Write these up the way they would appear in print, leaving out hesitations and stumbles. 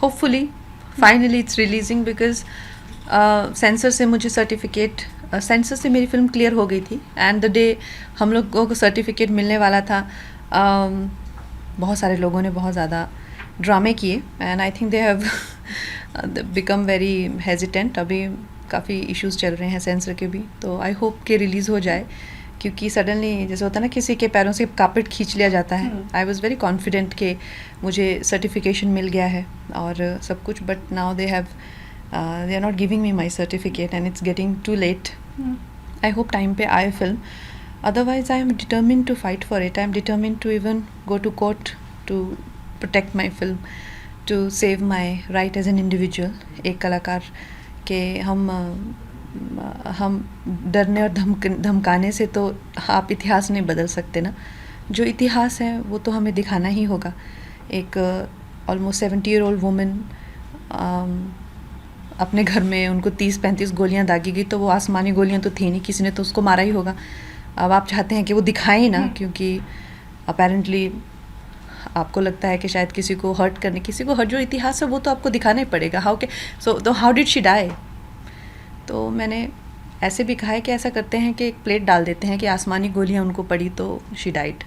Hopefully finally it's releasing because sensor से मुझे certificate sensor से मेरी फिल्म क्लियर हो गई थी एंड द डे हम लोगों को सर्टिफिकेट मिलने वाला था बहुत सारे लोगों ने बहुत ज़्यादा ड्रामे किए and I think they have become very hesitant. अभी काफ़ी इश्यूज चल रहे हैं सेंसर के भी, तो आई होप कि रिलीज़ हो जाए क्योंकि सडनली जैसे होता है ना किसी के पैरों से कारपेट खींच लिया जाता है. आई वॉज़ वेरी कॉन्फिडेंट कि मुझे सर्टिफिकेशन मिल गया है और सब कुछ, but now they are not giving me my certificate and it's getting too late. I hope time पे आए film, otherwise I am determined to fight for it. I am determined to even go to court to protect my film, to save my right as an individual. एक कलाकार के हम डरने और धमकाने से तो आप इतिहास नहीं बदल सकते ना. जो इतिहास है वो तो हमें दिखाना ही होगा. एक ऑलमोस्ट 70-year-old वुमेन अपने घर में उनको 30-35 गोलियां दागी गई, तो वो आसमानी गोलियां तो थी नहीं, किसी ने तो उसको मारा ही होगा. अब आप चाहते हैं कि वो दिखाएं ना, क्योंकि अपेरेंटली आपको लगता है कि शायद किसी को हर्ट जो इतिहास है वो तो आपको दिखाना ही पड़ेगा. How did she die. तो मैंने ऐसे भी कहा है कि ऐसा करते हैं कि एक प्लेट डाल देते हैं कि आसमानी गोलियां उनको पड़ी तो शी डाइड.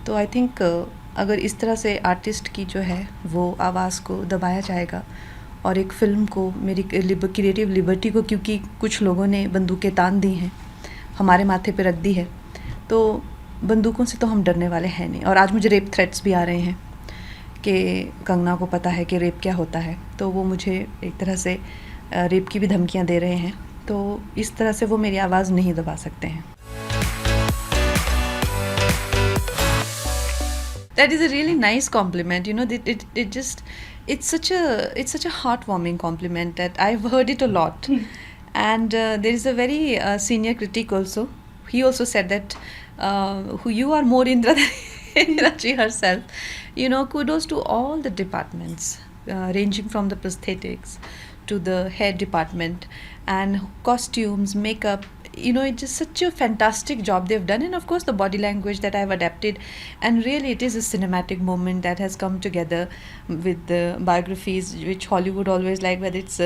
तो आई थिंक अगर इस तरह से आर्टिस्ट की जो है वो आवाज़ को दबाया जाएगा और एक फ़िल्म को, मेरी क्रिएटिव लिबर्टी को, क्योंकि कुछ लोगों ने बंदूकें तान दी हैं, हमारे माथे पे रख दी है, तो बंदूकों से तो हम डरने वाले हैं नहीं. और आज मुझे रेप थ्रेट्स भी आ रहे हैं कि कंगना को पता है कि रेप क्या होता है, तो वो मुझे एक तरह से रेप की भी धमकियां दे रहे हैं. तो इस तरह से वो मेरी आवाज़ नहीं दबा सकते हैं. That is a really nice compliment. You know, it's such a heartwarming compliment that I've heard it a lot. And there is a very senior critic also. He also said that you are more Indira than Indira ji herself. You know, kudos to all the departments, ranging from the prosthetics to the hair department and costumes, makeup. You know, it's just such a fantastic job they've done, and of course the body language that I've adapted, and really it is a cinematic moment that has come together with the biographies which Hollywood always like, whether it's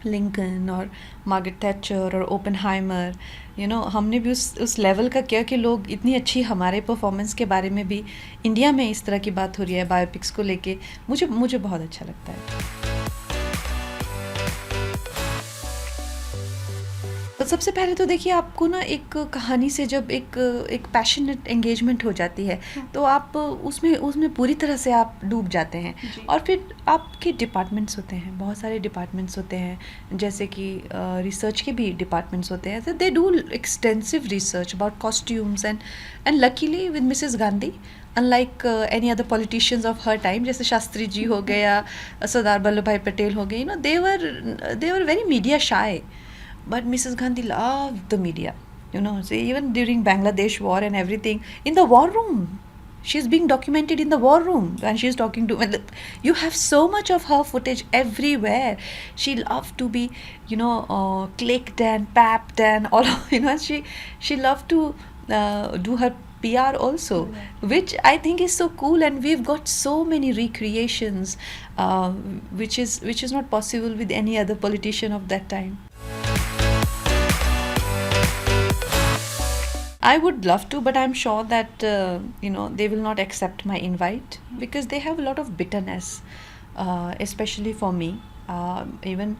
Lincoln और Margaret Thatcher और Oppenheimer. You know, हमने भी उस level का किया कि लोग इतनी अच्छी हमारे परफॉर्मेंस के बारे में भी इंडिया में इस तरह की बात हो रही है बायोपिक्स को लेके. मुझे बहुत अच्छा लगता है. तो सबसे पहले तो देखिए, आपको ना एक कहानी से जब एक पैशनेट एंगेजमेंट हो जाती है तो आप उसमें पूरी तरह से आप डूब जाते हैं. और फिर आपके डिपार्टमेंट्स होते हैं, बहुत सारे डिपार्टमेंट्स होते हैं, जैसे कि रिसर्च के भी डिपार्टमेंट्स होते हैं. They do extensive research about costumes and luckily with Mrs Gandhi, unlike any other politicians of her time, जैसे शास्त्री जी हो गए या सरदार वल्लभ भाई पटेल हो गए, you know, they were very media shy. But Mrs. Gandhi loved the media, you know. So even during Bangladesh war and everything, in the war room, she's being documented in the war room and she's talking to. You have so much of her footage everywhere. She loved to be, you know, clicked and papped and all. You know, she loved to do her PR also, which I think is so cool, and we've got so many recreations, which is not possible with any other politician of that time. I would love to, but I'm sure that you know, they will not accept my invite because they have a lot of bitterness, especially for me. Even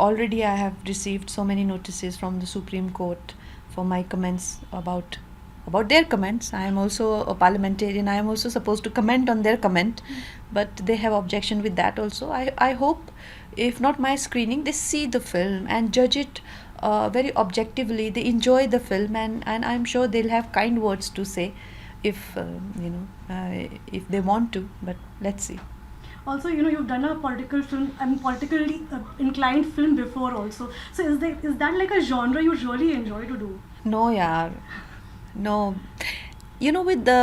already I have received so many notices from the Supreme Court for my comments about their comments. I am also a parliamentarian. I am also supposed to comment on their comment, but they have objection with that also. I hope, if not my screening, they see the film and judge it very objectively. They enjoy the film, and I'm sure they'll have kind words to say if you know, if they want to, but let's see. Also, you know, you've done a political film, politically inclined film before also. So is that like a genre you really enjoy to do? No, yaar. No. You know, with the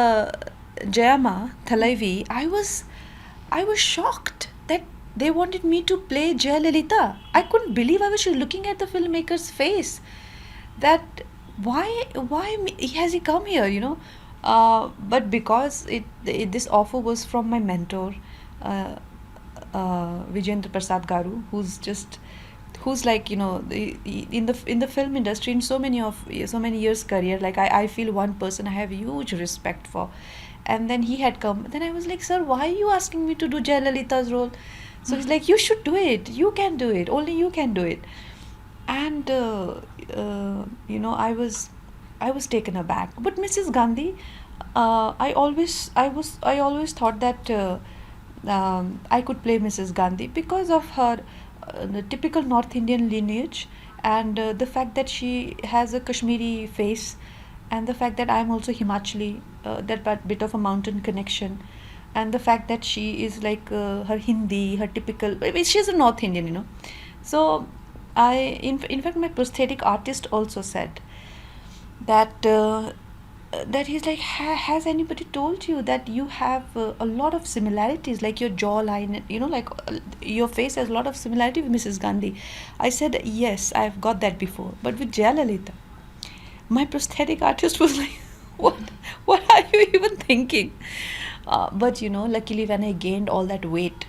Jayama Thalaivi, I was shocked that they wanted me to play Jayalalitha. I couldn't believe. I was looking at the filmmaker's face. That why has he come here? You know, but because this offer was from my mentor, Vijendra Prasad Garu, who's like, in the film industry, in so many years career, like I feel one person I have huge respect for. And then he had come, then I was like, sir, why are you asking me to do Jayalalitha's role? So he's like, you should do it, you can do it, only you can do it. And I was taken aback. But Mrs. Gandhi, I always thought that I could play Mrs. Gandhi because of her the typical North Indian lineage, and the fact that she has a Kashmiri face, and the fact that I'm also Himachali, that bit of a mountain connection, and the fact that she is like her Hindi, her typical. I mean, she's a North Indian. So in fact, my prosthetic artist also said that he's like, has anybody told you that you have a lot of similarities, like your jawline, like your face has a lot of similarity with Mrs. Gandhi. I said, yes, I've got that before, but with Jayalalitha. My prosthetic artist was like, what are you even thinking? But luckily, when I gained all that weight,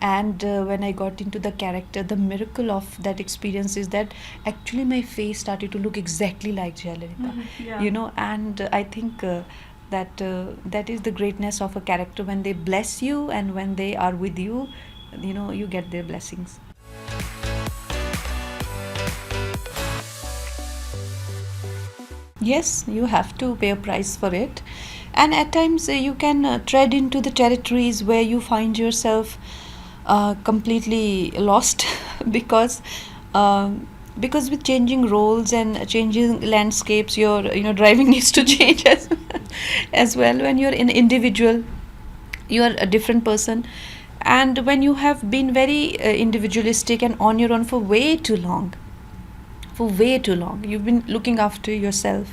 and when I got into the character, the miracle of that experience is that actually my face started to look exactly like Jayalalitha. Yeah. And I think that is the greatness of a character. When they bless you and when they are with you, you get their blessings. Yes, you have to pay a price for it. And at times you can tread into the territories where you find yourself completely lost because because with changing roles and changing landscapes, your driving needs to change as well. When you're an individual, you're a different person, and when you have been very individualistic and on your own for way too long, you've been looking after yourself,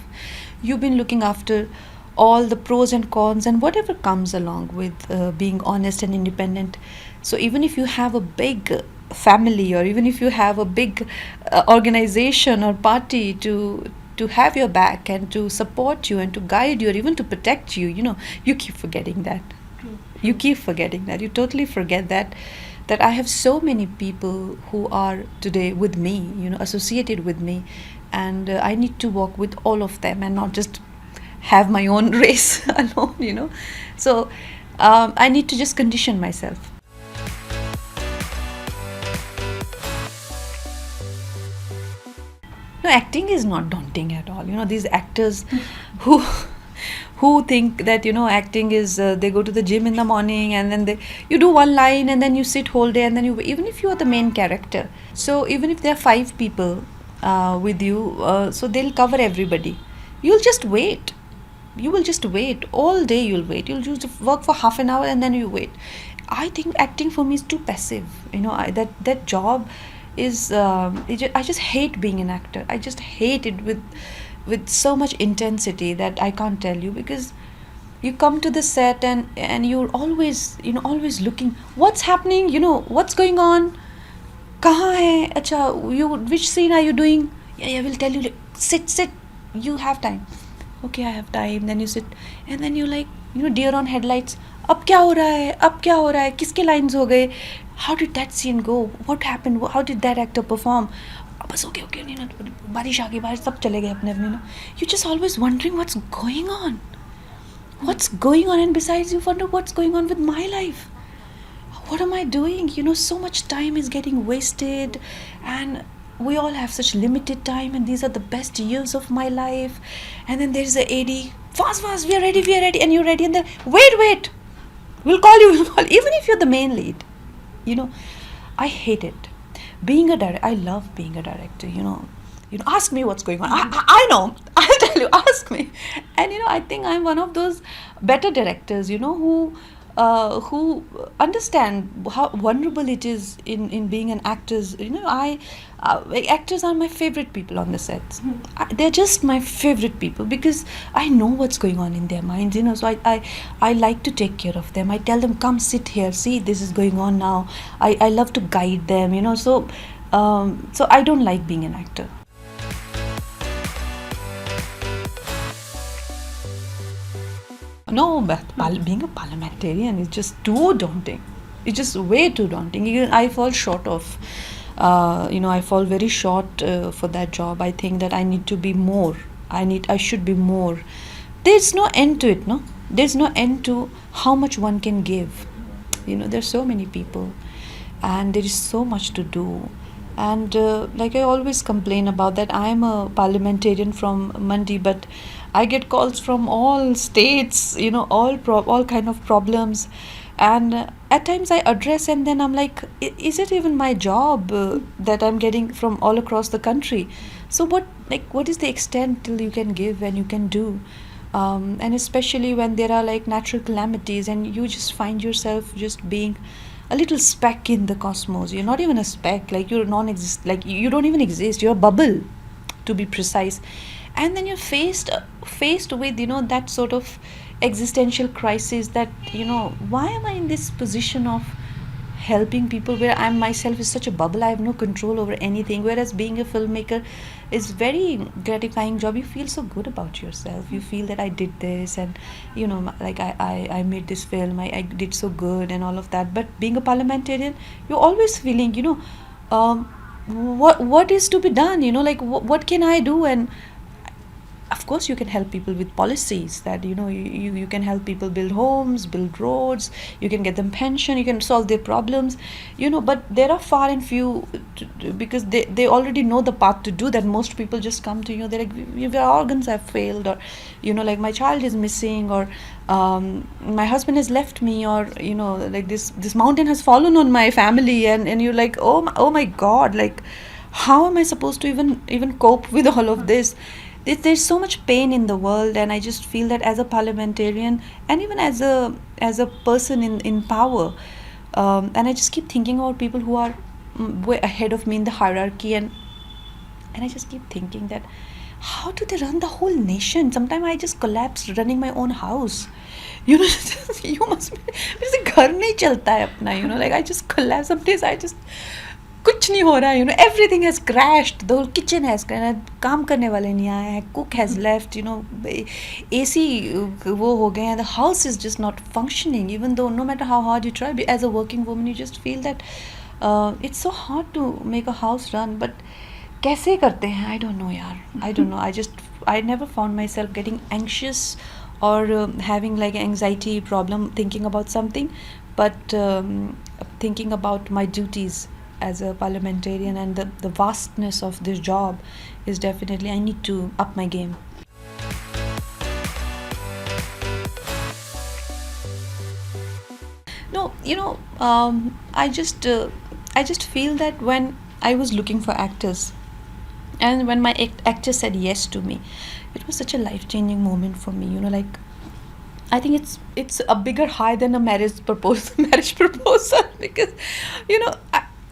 you've been looking after all the pros and cons and whatever comes along with being honest and independent. So even if you have a big family, or even if you have a big organization or party to have your back and to support you and to guide you or even to protect you, you keep forgetting that. You keep forgetting that. You totally forget that I have so many people who are today with me, associated with me, and I need to walk with all of them and not just have my own race alone. So I need to just condition myself. No, acting is not daunting at all. These actors who think that acting is they go to the gym in the morning and then you do one line and then you sit whole day, and then even if you are the main character, so even if there are 5 people with you, so they'll cover everybody. You'll just wait. You will just wait all day. You'll wait. You'll just work for half an hour and then you wait. I think acting for me is too passive. That job is I just hate being an actor. I just hate it with so much intensity that I can't tell you, because you come to the set and you're always always looking what's happening, what's going on, kahan hai, acha, which scene are you doing? Yeah, I will tell you, like, sit, you have time. Okay, I have time. Then you sit and then you like deer on headlights. अब क्या हो रहा है, किसके lines हो गए, how did that scene go, what happened, how did that actor perform? बस okay, बारिश आ गई, बारिश सब चले गए अपने. You're just always wondering what's going on, and besides you wonder what's going on with my life. What am I doing? So much time is getting wasted, and we all have such limited time, and these are the best years of my life. And then there's the AD, fast, we are ready, and you're ready, and then wait, we'll call you, even if you're the main lead. I hate it. Being a director, I love being a director. Ask me what's going on. I know. I'll tell you. Ask me. And I think I'm one of those better directors. Who understand how vulnerable it is in being an actor. Actors are my favorite people on the sets. They're just my favorite people because I know what's going on in their minds. So I like to take care of them. I tell them, come sit here, see this is going on now. I love to guide them. So I don't like being an actor. No, but being a parliamentarian is just too daunting. it's just way too daunting. I fall short of, I fall very short for that job. I think that I need to be more. I should be more. There's no end to it, no? There's no end to how much one can give. There's so many people, and there is so much to do. And like I always complain about that, I'm a parliamentarian from Mandi, but I get calls from all states, all kind of problems. And at times I address, and then I'm like, is it even my job that I'm getting from all across the country? So what is the extent till you can give and you can do? And especially when there are like natural calamities and you just find yourself just being a little speck in the cosmos. You're not even a speck, like you're non-exist, like you don't even exist. You're a bubble, to be precise. And then you're faced with that sort of existential crisis, that why am I in this position of helping people where I myself is such a bubble? I have no control over anything. Whereas being a filmmaker is very gratifying job. You feel so good about yourself. You feel that I did this, and like I made this film, I did so good and all of that. But being a parliamentarian, you're always feeling what is to be done, like what can I do? And of course you can help people with policies, that you can help people build homes, build roads, you can get them pension, you can solve their problems, but there are far and few because they already know the path to do that. Most people just come to they're like, your organs have failed, or like my child is missing, or my husband has left me, or like this mountain has fallen on my family, and you're like, oh my god, like how am I supposed to even cope with all of this? There's so much pain in the world, and I just feel that as a parliamentarian, and even as a person in power, and I just keep thinking about people who are way ahead of me in the hierarchy, and I just keep thinking that how do they run the whole nation? Sometimes I just collapse running my own house. You must be, मेरे से घर नहीं चलता है अपना, like I just collapse. Some days I just कुछ नहीं हो रहा है, everything has crashed, the whole kitchen has crashed, काम करने वाले नहीं आए हैं, cook has left, AC वो हो गए हैं, the house is just not functioning, even though no matter how hard you try, as a working woman you just feel that it's so hard to make a house run. But कैसे करते हैं, I don't know यार, I don't know. I never found myself getting anxious or having like anxiety problem thinking about something, but thinking about my duties as a parliamentarian and the vastness of this job is definitely, I need to up my game. No, I just feel that when I was looking for actors, and when my actor said yes to me, it was such a life-changing moment for me. Like I think it's a bigger high than a marriage proposal, because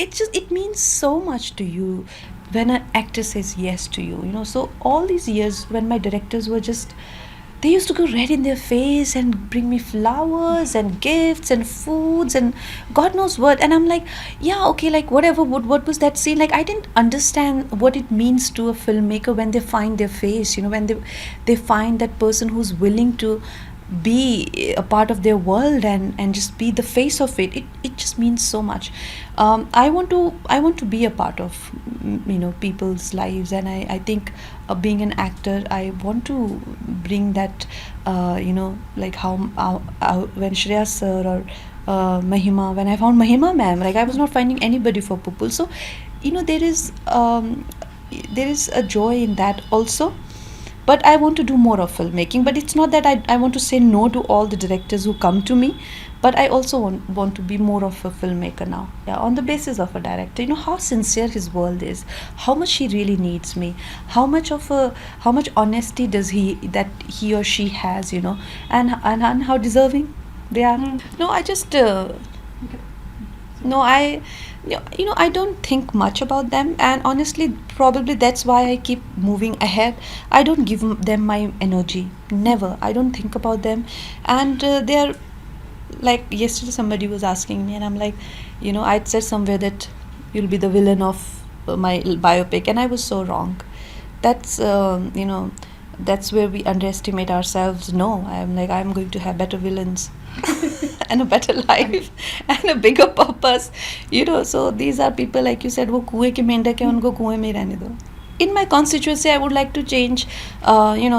it means so much to you when an actor says yes to you. So all these years when my directors were just, they used to go red in their face and bring me flowers and gifts and foods and God knows what, and I'm like, yeah, okay, like whatever, what was that scene like? I didn't understand what it means to a filmmaker when they find their face, when they find that person who's willing to be a part of their world and just be the face of it. It just means so much. I want to be a part of people's lives, and I think being an actor, I want to bring that like how when Shreya sir or Mahima, when I found Mahima ma'am, like I was not finding anybody for Pupul. So there is a joy in that also. But I want to do more of filmmaking. But it's not that I want to say no to all the directors who come to me. But I also want to be more of a filmmaker now. Yeah, on the basis of a director. How sincere his world is. How much he really needs me. How much honesty does he or she has, and how deserving they are. No, I just... No, I don't think much about them, and honestly probably that's why I keep moving ahead. I don't give them my energy, never. I don't think about them, and they're like, yesterday somebody was asking me, and I'm like, I'd said somewhere that you'll be the villain of my biopic, and I was so wrong. That's that's where we underestimate ourselves. No, I'm going to have better villains and a better life and a bigger purpose, so these are people, like you said, वो कुएं के मेंढक हैं, उनको कुएं में ही रहने दो. In my constituency, I would like to change,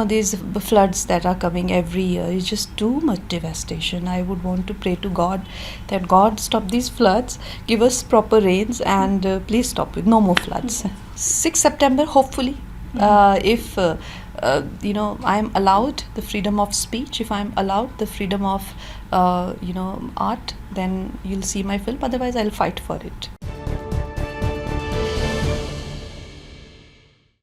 these floods that are coming every year. It's just too much devastation. I would want to pray to God that God stop these floods, give us proper rains, and please stop it. No more floods. 6th September, hopefully, if I'm allowed the freedom of speech, if I'm allowed the freedom of art, then you'll see my film. Otherwise, I'll fight for it.